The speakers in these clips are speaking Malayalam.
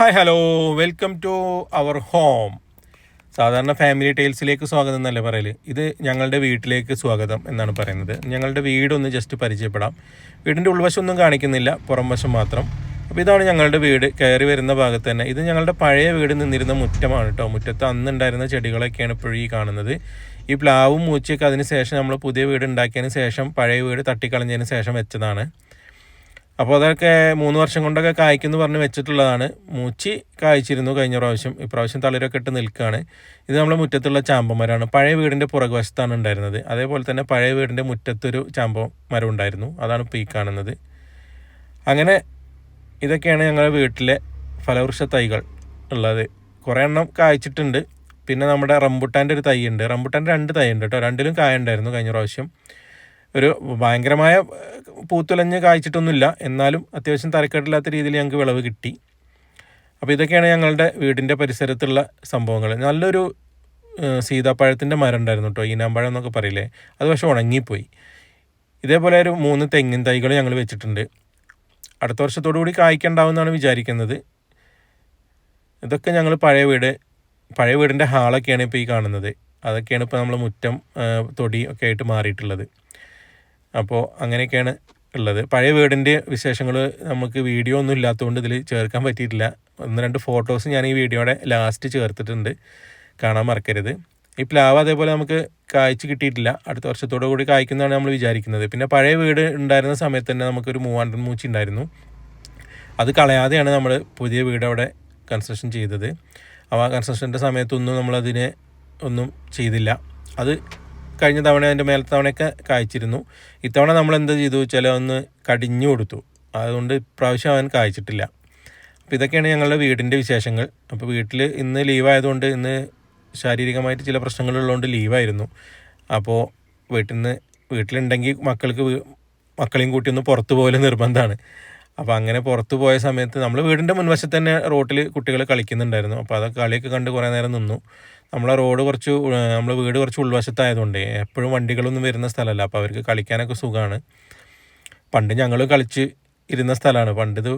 Hi hello welcome to our home. സാധാരണ ഫാമിലി ടൈൽസിലേക്ക് സ്വാഗതം എന്നല്ലേ പറയല്. ഇത് ഞങ്ങളുടെ വീട്ടിലേക്ക് സ്വാഗതം എന്നാണ് പറയുന്നത്. ഞങ്ങളുടെ വീടൊന്ന് ജസ്റ്റ് പരിചയപ്പെടാം. വീടിൻ്റെ ഉൾവശം ഒന്നും കാണിക്കുന്നില്ല, പുറം വശം മാത്രം. അപ്പോൾ ഇതാണ് ഞങ്ങളുടെ വീട്. കയറി വരുന്ന ഭാഗത്ത് തന്നെ ഇത് ഞങ്ങളുടെ പഴയ വീട് നിന്നിരുന്ന മുറ്റമാണ് കേട്ടോ. മുറ്റത്ത് അന്നുണ്ടായിരുന്ന ചെടികളൊക്കെയാണ് ഇപ്പോഴും ഈ കാണുന്നത്. ഈ പ്ലാവും മൂച്ചയൊക്കെ അതിന് ശേഷം നമ്മൾ പുതിയ വീട് ഉണ്ടാക്കിയതിന് ശേഷം പഴയ വീട് തട്ടിക്കളഞ്ഞതിന് ശേഷം വെച്ചതാണ്. അപ്പോൾ അതൊക്കെ 3 വർഷം കൊണ്ടൊക്കെ കായ്ക്കുമെന്ന് പറഞ്ഞ് വെച്ചിട്ടുള്ളതാണ്. മൂച്ചി കായ്ച്ചിരുന്നു കഴിഞ്ഞ പ്രാവശ്യം. ഇപ്രാവശ്യം തളിരൊക്കെ ഇട്ട് നിൽക്കുകയാണ്. ഇത് നമ്മുടെ മുറ്റത്തുള്ള ചാമ്പമരമാണ്. പഴയ വീടിൻ്റെ പുറകുവശത്താണ് ഉണ്ടായിരുന്നത്. അതേപോലെ തന്നെ പഴയ വീടിൻ്റെ മുറ്റത്തൊരു ചാമ്പമരം ഉണ്ടായിരുന്നു. അതാണ് ഇപ്പോൾ ഈ കാണുന്നത്. അങ്ങനെ ഇതൊക്കെയാണ് ഞങ്ങളുടെ വീട്ടിലെ ഫലവൃക്ഷ തൈകൾ ഉള്ളത്. കുറേ എണ്ണം കായ്ച്ചിട്ടുണ്ട്. പിന്നെ നമ്മുടെ റംബുട്ടാൻ്റെ ഒരു തൈ ഉണ്ട്. റംബുട്ടാൻ്റെ 2 തൈ ഉണ്ട് കേട്ടോ. 2ലും കായ ഉണ്ടായിരുന്നു കഴിഞ്ഞ പ്രാവശ്യം. ഒരു ഭയങ്കരമായ പൂത്തുലഞ്ഞ് കായ്ച്ചിട്ടൊന്നുമില്ല, എന്നാലും അത്യാവശ്യം തരക്കേടില്ലാത്ത രീതിയിൽ ഞങ്ങൾക്ക് വിളവ് കിട്ടി. അപ്പോൾ ഇതൊക്കെയാണ് ഞങ്ങളുടെ വീടിൻ്റെ പരിസരത്തുള്ള സംഭവങ്ങൾ. നല്ലൊരു സീതാപ്പഴത്തിൻ്റെ മരം ഉണ്ടായിരുന്നു കേട്ടോ, ഈനാമ്പഴം എന്നൊക്കെ പറയില്ലേ, അത് പക്ഷേ ഉണങ്ങിപ്പോയി. ഇതേപോലെ ഒരു 3 തെങ്ങിൻ തൈകൾ ഞങ്ങൾ വെച്ചിട്ടുണ്ട്. അടുത്ത വർഷത്തോടു കൂടി കായ്ക്കുണ്ടാവുമെന്നാണ് വിചാരിക്കുന്നത്. ഇതൊക്കെ ഞങ്ങൾ പഴയ വീടിൻ്റെ ഹാളൊക്കെയാണ് ഇപ്പോൾ ഈ കാണുന്നത്. അതൊക്കെയാണ് ഇപ്പോൾ നമ്മൾ മുറ്റം തൊടി ഒക്കെ ആയിട്ട് മാറിയിട്ടുള്ളത്. അപ്പോൾ അങ്ങനെയൊക്കെയാണ് ഉള്ളത്. പഴയ വീടിൻ്റെ വിശേഷങ്ങൾ നമുക്ക് വീഡിയോ ഒന്നും ഇല്ലാത്തതുകൊണ്ട് ഇതിൽ ചേർക്കാൻ പറ്റിയിട്ടില്ല. 1-2 ഫോട്ടോസ് ഞാൻ ഈ വീഡിയോയുടെ ലാസ്റ്റ് ചേർത്തിട്ടുണ്ട്, കാണാൻ മറക്കരുത്. ഈ പ്ലാവ് അതേപോലെ നമുക്ക് കായ്ച്ച് കിട്ടിയിട്ടില്ല. അടുത്ത വർഷത്തോടു കൂടി കായ്ക്കുന്നതാണ് നമ്മൾ വിചാരിക്കുന്നത്. പിന്നെ പഴയ വീട് ഉണ്ടായിരുന്ന സമയത്ത് തന്നെ നമുക്കൊരു 300 മൂച്ചി ഉണ്ടായിരുന്നു. അത് കളയാതെയാണ് നമ്മൾ പുതിയ വീട് അവിടെ കൺസ്ട്രക്ഷൻ ചെയ്തത്. അപ്പോൾ ആ കൺസ്ട്രക്ഷൻ്റെ സമയത്തൊന്നും നമ്മളതിനെ ഒന്നും ചെയ്തില്ല. അത് കഴിഞ്ഞ തവണ അതിൻ്റെ മേലത്തെ തവണയൊക്കെ കായ്ച്ചിരുന്നു. ഇത്തവണ നമ്മൾ എന്ത് ചെയ്തു വെച്ചാൽ ഒന്ന് കടിഞ്ഞു കൊടുത്തു. അതുകൊണ്ട് ഇപ്രാവശ്യം അവൻ കായ്ച്ചിട്ടില്ല. അപ്പോൾ ഇതൊക്കെയാണ് ഞങ്ങളുടെ വീടിൻ്റെ വിശേഷങ്ങൾ. അപ്പോൾ വീട്ടിൽ ഇന്ന് ലീവായതുകൊണ്ട്, ഇന്ന് ശാരീരികമായിട്ട് ചില പ്രശ്നങ്ങളുള്ളതുകൊണ്ട് ലീവായിരുന്നു. അപ്പോൾ വീട്ടിലുണ്ടെങ്കിൽ മക്കളെയും കൂട്ടി ഒന്ന് പുറത്തു പോകൽ നിർബന്ധമാണ്. അപ്പോൾ അങ്ങനെ പുറത്തു പോയ സമയത്ത് നമ്മൾ വീടിൻ്റെ മുൻവശത്ത് തന്നെ റോട്ടിൽ കുട്ടികൾ കളിക്കുന്നുണ്ടായിരുന്നു. അപ്പോൾ അതൊക്കെ കളിയൊക്കെ കണ്ട് കുറേ നേരം നിന്നു. നമ്മളെ വീട് കുറച്ച് ഉൾവശത്തായതുകൊണ്ട് എപ്പോഴും വണ്ടികളൊന്നും വരുന്ന സ്ഥലമല്ല. അപ്പോൾ അവർക്ക് കളിക്കാനൊക്കെ സുഖമാണ്. പണ്ട് ഞങ്ങൾ കളിച്ച് ഇരുന്ന സ്ഥലമാണ്. പണ്ടിത്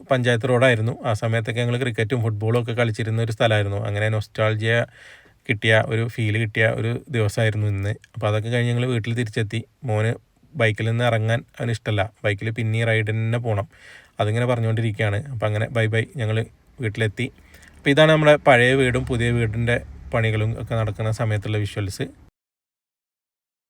പഞ്ചായത്ത് റോഡായിരുന്നു. ആ സമയത്തൊക്കെ ഞങ്ങൾ ക്രിക്കറ്റും ഫുട്ബോളും ഒക്കെ കളിച്ചിരുന്ന ഒരു സ്ഥലമായിരുന്നു. അങ്ങനെ നൊസ്റ്റാൾജിയ ഫീൽ കിട്ടിയ ഒരു ദിവസമായിരുന്നു ഇന്ന്. അപ്പോൾ അതൊക്കെ കഴിഞ്ഞ് ഞങ്ങൾ വീട്ടിൽ തിരിച്ചെത്തി. മോന് ബൈക്കിൽ നിന്ന് ഇറങ്ങാൻ അവന് ഇഷ്ടമല്ല. ബൈക്കിൽ പിന്നെ റൈഡ് തന്നെ പോകണം. അതിങ്ങനെ പറഞ്ഞുകൊണ്ടിരിക്കുകയാണ്. അപ്പോൾ അങ്ങനെ ബൈ ഞങ്ങൾ വീട്ടിലെത്തി. അപ്പോൾ ഇതാണ് നമ്മുടെ പഴയ വീടും പുതിയ വീടിൻ്റെ പണികളും ഒക്കെ നടക്കുന്ന സമയത്തുള്ള വിഷ്വൽസ്.